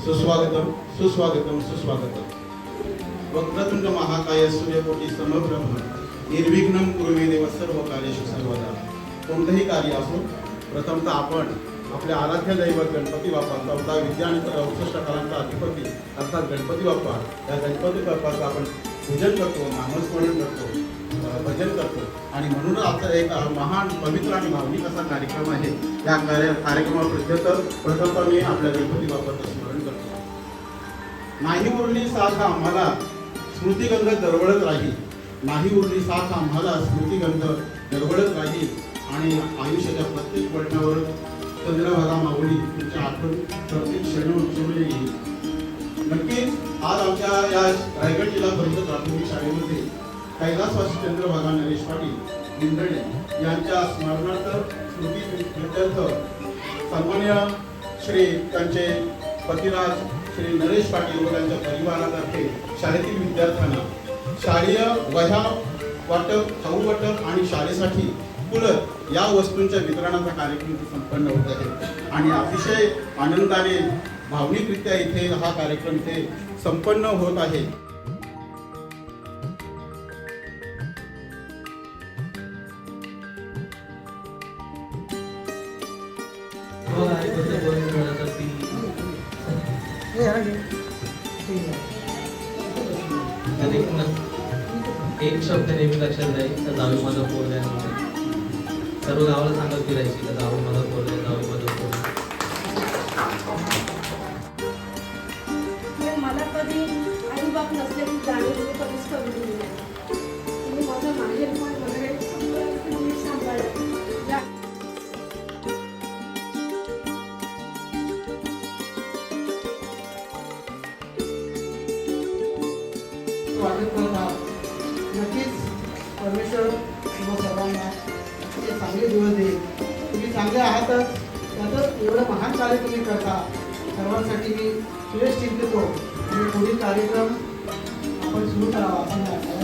सुस्वागतम सुस्वागतम सुस्वागतम. वक्रतुंड महाकाय सूर्यकोटी समप्रभ निर्विघ्नं कुरु देव सर्व कार्येषु सर्वदा. कोणतेही कार्य असो, प्रथमतः आपण आपल्या आराध्य दैवत गणपती बाप्पा, 14 विद्या आणि 64 कलांचा अधिपती अर्थात गणपती बाप्पा, या गणपती बाप्पाचं आपण पूजन करतो, नामस्मरण करतो, भजन करतो. आणि म्हणूनच आजचा एक महान पवित्र आणि भावनिक असा कार्यक्रम आहे. या कार्यक्रमाप्रत्यंत प्रथमतः मी आपल्या गणपती बाप्पाचं स्मरण करतो. नाही उरली साथ आम्हाला स्मृतिगंध दरवळत राहील, नाही उरली साथ आम्हाला स्मृतिगंध दरवळत राहील. आणि आयुष्याच्या प्रत्येक वळणावर चंद्रभागा माऊली तुमच्या आठवण प्रत्येक क्षण उचलली येईल. नक्कीच आज आमच्या या रायगड जिल्हा परिषद प्राथमिक शाळेमध्ये कैलासवासी चंद्रभागा नरेश पाटील इंद्रणे यांच्या स्मरणार्थ स्मृतीप्रित्यर्थ सन्मान्य श्री त्यांचे पतिराज श्री नरेश पाटील व त्यांच्या परिवारातर्फे शाळेतील विद्यार्थ्यांना शालेय वह्या वाटप, खाऊ वाटप आणि शाळेसाठी कूलर या वस्तूंच्या वितरणाचा कार्यक्रम संपन्न होत आहे. आणि अतिशय आनंदाने भावनिकरित्या इथे हा कार्यक्रम इथे संपन्न होत आहे. एक शब्द नेहमी लक्षात राहील, तर जावे माझा पोर द्या. सर्व गावाला सांगत फिरायची, तर जावे माझा पोर द्या, जावे माझा पोर. मला कधी आई बाप नसल्याची जाणीव कधीच करून दिली नाही. तुम्ही माझं माहेर पण वगैरे तुम्ही सांभाळलं. स्वागत करतात. नक्कीच परमेश्वर तुम्हा सर्वांना ते चांगले दिवस देईल. तुम्ही चांगले आहातच, त्यातच एवढं महान कार्य तुम्ही करता. सर्वांसाठी मी सुरेश चिंतितो आणि पुढील कार्यक्रम आपण सुरू करावा असं